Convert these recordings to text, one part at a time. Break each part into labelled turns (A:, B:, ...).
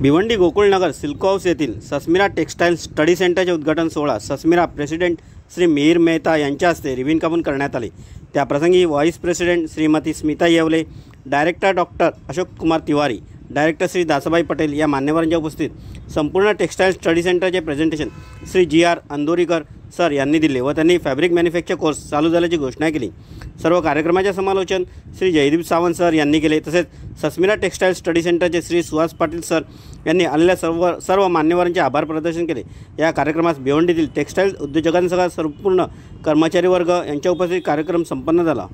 A: Bhiwandi Gokulnagar silk house येथील सस्मिरा textile study सेंटरचे उद्घाटन सोहळा सस्मिरा प्रेसिडेंट श्री मिहिर मेहता यांच्या हस्ते रिबीन कापून करण्यात आले। त्याप्रसंगी vice president Shrimati Smita Yeole, director doctor Ashok Kumar Tiwari, director Shri Dasabai Patel या मान्यवरांच्या उपस्थित संपूर्ण टेक्सटाईल स्टडी सेंटरचे presentation Shri G R. Andorikar sir यांनी दिले व त्यांनी फॅब्रिक मॅन्युफॅक्चर कोर्स चालू झाल्याची घोषणा केली। सर्व कार्यक्रमाचे समालोचन श्री जयदीप सावंत सर यांनी केले। तसेच सस्मिरा टेक्सटाईल स्टडी सेंटरचे श्री सुहास पाटील सर यांनी आलेल्या सर्व मान्यवरांचे आभार प्रदर्शन केले। या कार्यक्रमास भिवंडीतील टेक्सटाईल उद्योजकांसह संपूर्ण कर्मचारी वर्ग यांच्या उपस्थित कार्यक्रम संपन्न झाला।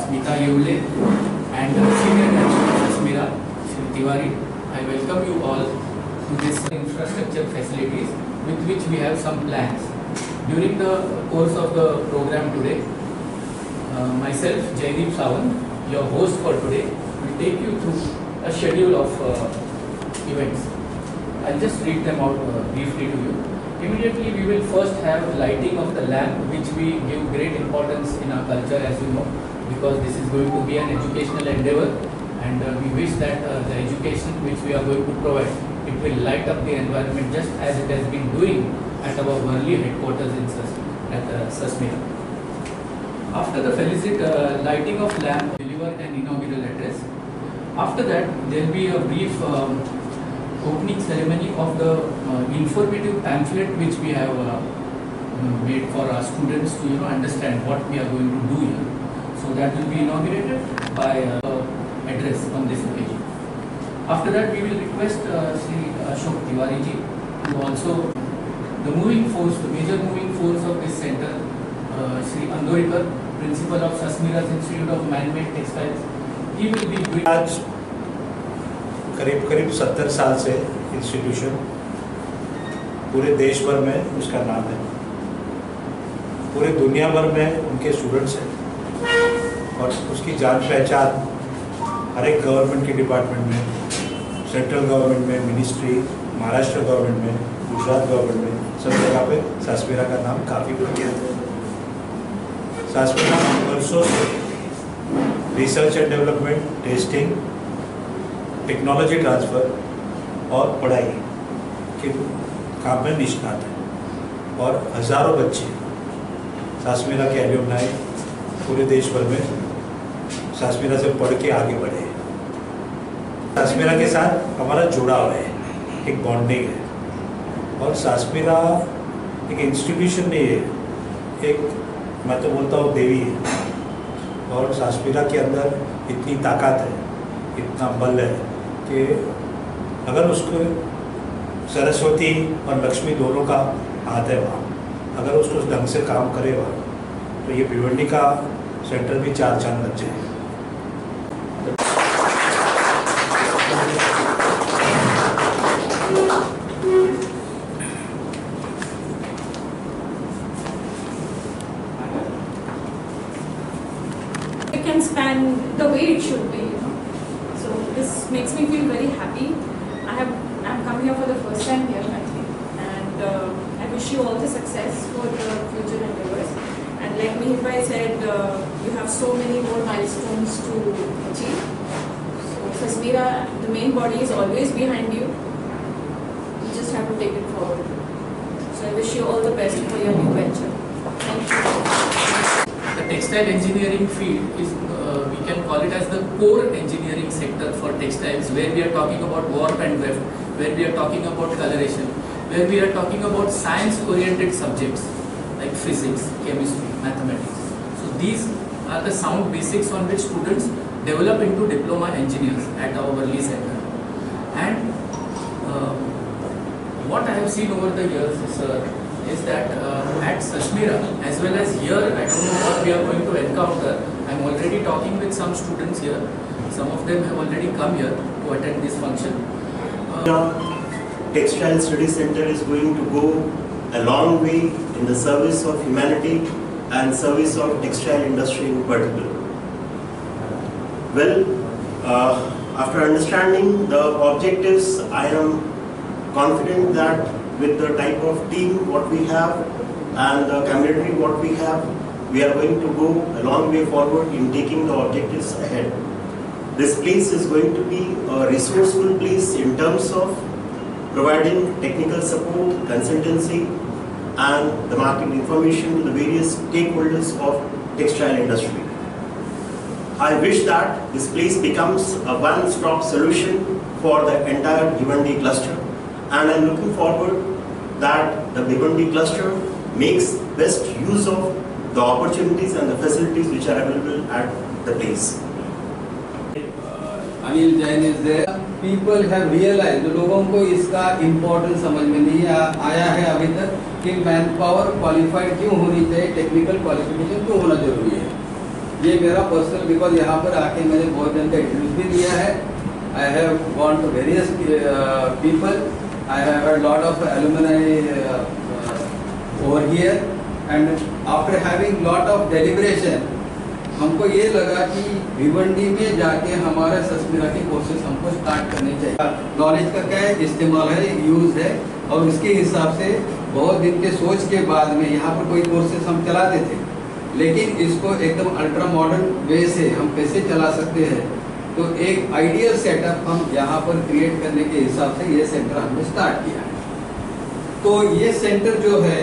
B: Smita Yevle and Senior Director Sasmira Shri Tiwari, I welcome you all to this infrastructure facilities with which we have some plans. During the course of the program today, myself Jaydeep Sawant, your host for today, will take you through a schedule of events. I'll just read them out briefly to you. Immediately we will first have lighting of the lamp, which we give great importance in our culture, as you know, because this is going to be an educational endeavor, and we wish that the education which we are going to provide, it will light up the environment just as it has been doing at our Worli headquarters at Sasmira. After the felicit lighting of lamp, deliver an inaugural address. After that, there will be a brief opening ceremony of the informative pamphlet which we have made for our students to understand what we are going to do here. So that will be inaugurated by address on this occasion. After that, we will request Sri Ashok Tiwari ji, who also the moving force, the major moving force of this center, Sri Andorikar, principal of Sasmira's Institute of Man-Made Textiles. He will be doing.
C: आज करीब 70 साल से institution पूरे देश भर में उसका नाम है, पूरे दुनिया भर में उनके स्टूडेंट्स हैं और उसकी जान पहचान हर एक गवर्नमेंट के डिपार्टमेंट में, सेंट्रल गवर्नमेंट में, मिनिस्ट्री, महाराष्ट्र गवर्नमेंट में, गुजरात गवर्नमेंट में, सब जगह पे सस्मिरा का नाम काफ़ी प्रख्यात है। सस्मिरा वर्षों से research and development, testing, technology transfer और पढ़ाई के काम में निष्णात है और हज़ारों बच्चे सस्मिरा के एल्यूमनाई पूरे देश भर में सस्मिरा से पढ़ के आगे बढ़े। सस्मिरा के साथ हमारा जुड़ाव है, एक बॉन्डिंग है और सस्मिरा एक इंस्टीट्यूशन नहीं है, एक मैं तो बोलता हूँ देवी है और सस्मिरा के अंदर इतनी ताकत है, इतना बल है कि अगर उसको सरस्वती और लक्ष्मी दोनों का हाथ है वहाँ, अगर उसको उस ढंग से काम करे वहाँ, तो ये भिवंडी का सेंटर भी चार चांद लग जाए।
D: It can span the way it should be, So this makes me feel very happy. I'm coming here for the first time here, I think, and I wish you all the success for the future endeavors. And like Mihir bhai said, you have so many more milestones to achieve. So Sasmira, the main body is always behind you. You just have to take it forward. So I wish you all the best for your new venture. Thank you.
B: The textile engineering field is, we can call it as the core engineering sector for textiles, where we are talking about warp and weft, where we are talking about coloration, where we are talking about science-oriented subjects like physics, chemistry, mathematics. So these are the sound basics on which students develop into diploma engineers at our Worli center. And what I have seen over the years, sir, is that at Sashmira as well as here, I don't know what we are going to encounter. I'm already talking with some students here. Some of them have already come here to attend this function.
E: Textile Study Center is going to go a long way in the service of humanity and service of textile industry in particular. Well, after understanding the objectives, I am confident that with the type of team what we have and the camaraderie what we have, we are going to go a long way forward in taking the objectives ahead. This place is going to be a resourceful place in terms of providing technical support, consultancy, and the market information to the various stakeholders of textile industry. I wish that this place becomes a one-stop solution for the entire Bhiwandi cluster, and I'm looking forward that the Bhiwandi cluster makes best use of the opportunities and the facilities which are available at the place.
F: Anil Jain is there. People have realized, लोगों को इसका importance समझ में नहीं आया है अभी तक कि मैन पावर क्वालिफाइड क्यों होनी चाहिए, टेक्निकल क्वालिफिकेशन क्यों होना जरूरी है. ये मेरा पर्सनल, बिकॉज यहाँ पर आके मैंने बहुत जन का इंटरव्यूज भी दिया है. I have gone to various people. I have had lot of alumni over here, and after having lot of deliberation हमको ये लगा कि भिवंडी में जाके हमारे सस्मिरा के कोर्सेज हमको स्टार्ट करने चाहिए. नॉलेज का क्या है, इस्तेमाल है, यूज है, और उसके हिसाब से बहुत दिन के सोच के बाद में यहाँ पर कोई कोर्सेज हम चलाते थे, लेकिन इसको एकदम अल्ट्रा मॉडर्न वे से हम कैसे चला सकते हैं. तो एक आइडियल सेटअप हम यहाँ पर क्रिएट करने के हिसाब से ये सेंटर हमने स्टार्ट किया है. तो ये सेंटर जो है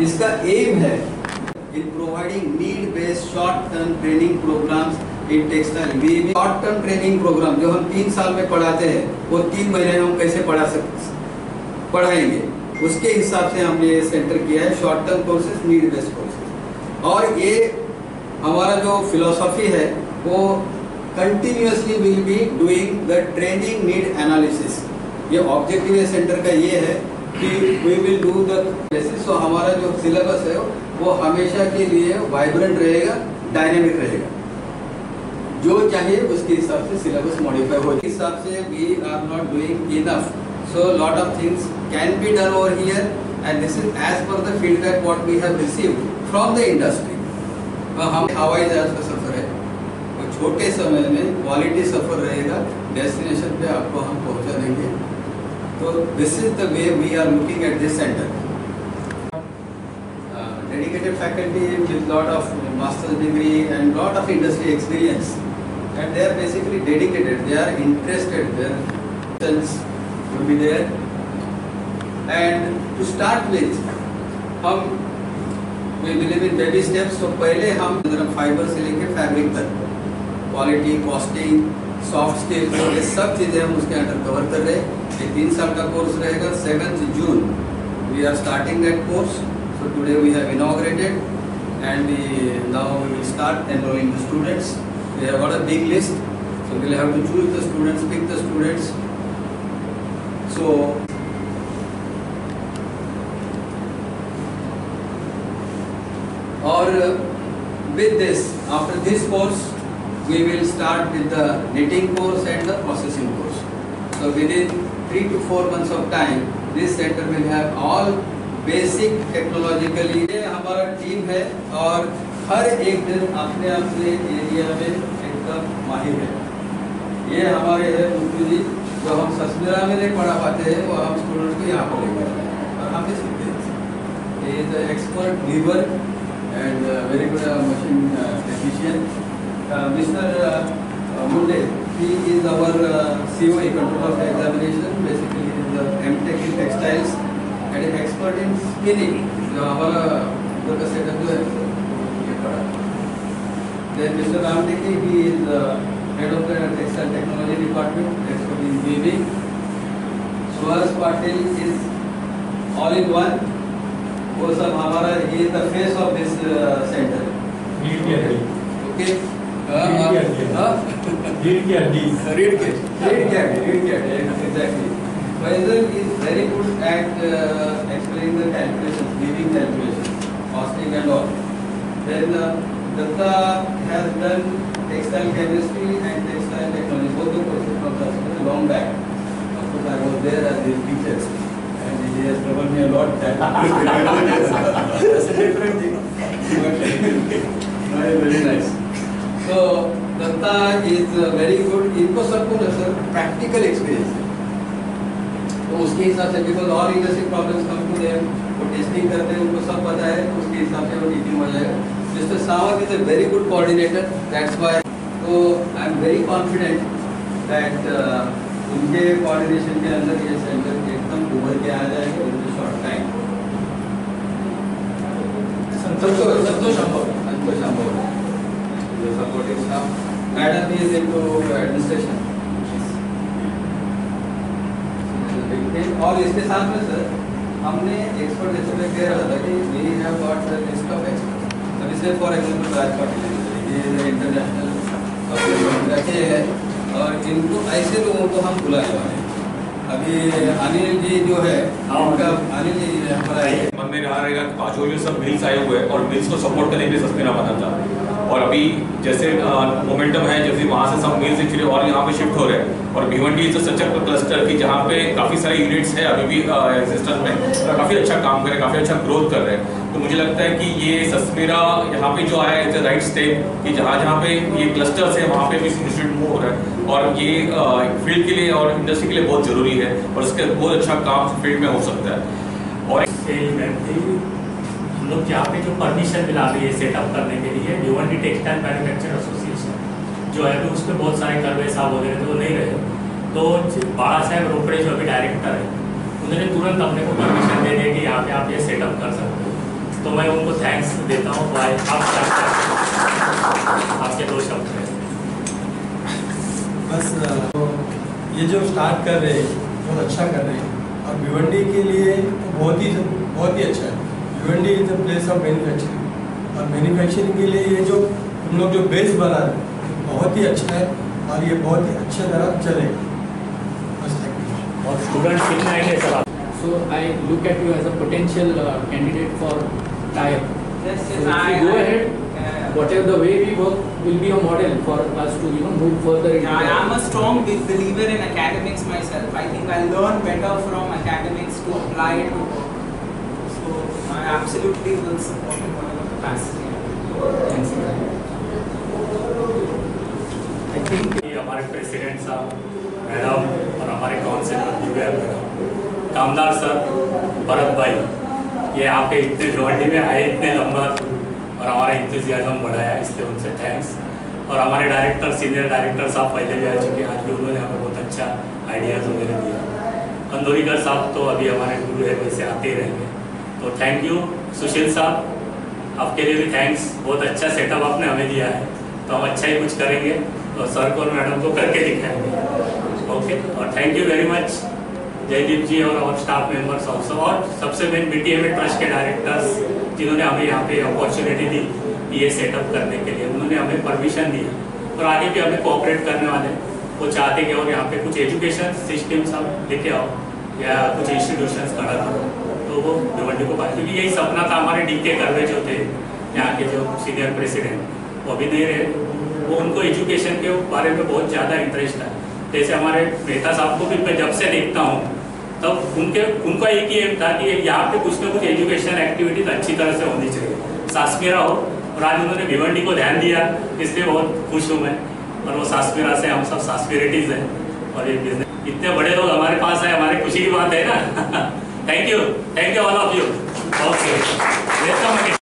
F: इसका एम है in providing need-based short-term training programs in textile. We short-term training program जो हम 3 साल में पढ़ाते हैं वो 3 महीने में हम कैसे पढ़ाएंगे, उसके हिसाब से हमने ये सेंटर किया है. Short term courses, need based courses, और ये हमारा जो फिलोसॉफी है वो continuously will be doing the training need analysis. ये ऑब्जेक्टिव है सेंटर का ये है कि we will do the basis. So हमारा जो सिलेबस है वो हमेशा के लिए वाइब्रेंट रहेगा, डायनेमिक रहेगा. जो चाहिए उसके हिसाब से सिलेबस मॉडिफाई हो. इस हिसाब से we are not doing enough, so lot of things can be done over here, and this is as per the feedback what we have received from the industry. हम हवाई जहाज का सफर है, तो छोटे समय में क्वालिटी सफर रहेगा, डेस्टिनेशन पे आपको हम पहुंचा देंगे. तो this is the way we are looking at this centre. Dedicated faculty with lot of master's degree and lot of industry experience, and they are basically dedicated. They are interested. Their questions will be there. And to start with, we believe in baby steps. So पहले हम fibre से लेकर fabric तक, quality, costing, soft skills, ये सब चीज़ें हम उसके अंडर कवर कर रहे हैं. ये 3 साल का कोर्स रहेगा. 7th June we are starting that course. So today we have inaugurated, and now we will start enrolling the students. We have got a big list, so we will have to choose the students, pick the students. So or with this, after this course, we will start with the knitting course and the processing course. So within 3 to 4 months of time, this center will have all basic technologically. ये हमारा team है और हर एक दिन अपने अपने area में एकदम माहिर है. ये हमारे है मुक्ति जी, जो हम सस्मिरा में नहीं पढ़ा पाते हैं वो हम स्टूडेंट्स को यहाँ पर लेकर आते हैं और हम भी सीखते हैं. ये is expert weaver and very good machine technician. Mister Munde, he is our COE, Control of Examination, basically is the M.Tech in textiles and an expert in spinning. जो हमारा उधर का सेटअप जो है ये पढ़ा. Then Mr. Ramdeki, he is head of the textile technology department, expert in weaving. Suhas Patil is all in one. वो सब हमारा, he is the face of this center. Okay. Read exactly. Faisal is very good at explaining the calculations, giving calculations, costing and all. Then Datta has done textile chemistry and textile technology, both the courses from Sanskrit long back. Of course, I was there as his teacher, and he has troubled me a lot. That's a different thing. Very nice. So Datta is very good. इनको सबको ना sir practical experience है. तो उसके हिसाब से because all industry problems come to them, वो testing करते हैं, उनको सब पता है, तो उसके हिसाब से वो टीचिंग हो जाएगा. Mister Sawant is a very good coordinator, that's why. तो I am very confident that उनके कोऑर्डिनेशन के अंदर ये सेंटर एकदम उभर के आ जाएगा in a short time. Santosh Ambor supporting staff. Madam is into administration. और इसके साथ में सर हमने एक्सपर्ट जैसे मैं कह रहा था कि we have got the list of expert. अभी से फॉर एग्जांपल राज पाटिल ये इंटरनेशनल रखे हैं और इनको ऐसे लोगों को हम बुलाने वाले हैं. अभी अनिल जी जो है उनका अनिल जी हमारा
G: मन में रहा रहेगा कि जो सब मिल्स आए हुए हैं और मिल्स को सपोर्ट करने के लिए सस्मेरा बना था. और अभी जैसे मोमेंटम है, जैसे वहाँ से सब मिल्स एक्चुअली और यहाँ पे शिफ्ट हो रहे हैं. और Bhiwandi is such a cluster की जहाँ पे काफ़ी सारे यूनिट्स हैं अभी भी एग्जिस्टेंस में, काफ़ी अच्छा काम कर रहे हैं, काफ़ी अच्छा ग्रोथ कर रहे हैं. तो मुझे लगता है कि ये सस्मेरा यहाँ पे जो आया इज द राइट स्टेप कि जहाँ जहाँ पे ये क्लस्टर्स है वहाँ पे भी इंडस्ट्री मूव हो रहा है. और ये फील्ड के लिए और इंडस्ट्री के लिए बहुत ज़रूरी है और इसका बहुत अच्छा काम फील्ड में हो सकता है. और
H: हम लोग यहाँ पे जो परमिशन मिला रही है सेटअप करने के लिए भिवंडी टेक्सटाइल मैन्युफैक्चर एसोसिएशन जो है तो उसमें बहुत सारे कर्वे साहब वगैरह तो नहीं रहे. तो बाड़ा साहब रोपड़े जो अभी डायरेक्टर है उन्होंने तुरंत अपने को परमिशन दे दिया कि यहाँ पे आप ये सेटअप कर सकते हो. तो मैं उनको थैंक्स देता हूँ. भाई आपके दो शब्द हैं.
I: बस ये जो स्टार्ट कर रहे हैं बहुत अच्छा कर रहे हैं और भिवंडी के लिए बहुत ही अच्छा है. Bhiwandi is the place of manufacturing और मैन्युफैक्चरिंग के लिए ये जो हम लोग जो बेस बना रहे हैं बहुत ही अच्छा है और ये बहुत ही अच्छी तरह चलेगा.
H: और स्टूडेंट्स कितने आएंगे सर आप?
B: So I look at you as a potential candidate for TIE.
J: Yes,
B: So if you go ahead, whatever the way we work will be a model for us to move further. Into
J: I am a strong believer in academics myself. I think I learn better from academics to apply it to work. So I absolutely will support it whatever capacity.
B: Thanks.
H: I think हमारे president साहब, madam और हमारे councillor Zubair madam, कामदार sir, Bharat भाई, ये यहाँ पे इतने भिवंडी में आए इतने लंबा और हमारा इंतज़ाम बढ़ाया, इसलिए उनसे थैंक्स. और हमारे डायरेक्टर सीनियर डायरेक्टर साहब पहले भी आ चुके हैं, आज भी उन्होंने हमें बहुत अच्छा आइडियाज़ वगैरह दिया. अंदोरीकर साहब तो अभी हमारे गुरु है, वैसे आते ही रहेंगे. तो थैंक यू. सुशील साहब आपके लिए भी थैंक्स. बहुत अच्छा सेटअप आपने हमें दिया है, तो हम अच्छा ही कुछ करेंगे और सर को और मैडम को करके दिखाएंगे. ओके. और thank you very much Jaideep ji और स्टाफ मेंबर्स ऑल्सो. और सबसे मेन BTMA ट्रस्ट के डायरेक्टर्स जिन्होंने हमें यहाँ पे अपॉर्चुनिटी दी ये सेटअप करने के लिए, उन्होंने हमें परमिशन दी और आगे भी हमें कोऑपरेट करने वाले. वो चाहते कि और यहाँ पे कुछ एजुकेशन सिस्टम सब लेके आओ या कुछ इंस्टीट्यूशंस खड़ा करो, तो वो भिवंडी को पाए. क्योंकि यही सपना था हमारे DK कर्वे जो थे यहाँ के जो सीनियर प्रेसिडेंट, वो अभी नहीं रहे. वो उनको एजुकेशन के बारे में बहुत ज़्यादा इंटरेस्ट है. जैसे हमारे मेहता साहब को भी मैं जब से देखता हूँ तब उनका एक ही एम था कि यहाँ पे कुछ ना कुछ एजुकेशन एक्टिविटीज अच्छी तरह से होनी चाहिए, सासमेरा हो. और आज उन्होंने भिवंडी को ध्यान दिया, इसलिए बहुत खुश हूँ मैं. और वो सासमेरा से हम सब सासपेरिटीज हैं और ये बिजनेस इतने बड़े लोग हमारे पास है, हमारे खुशी की बात है ना. Thank you all of you. Okay, welcome.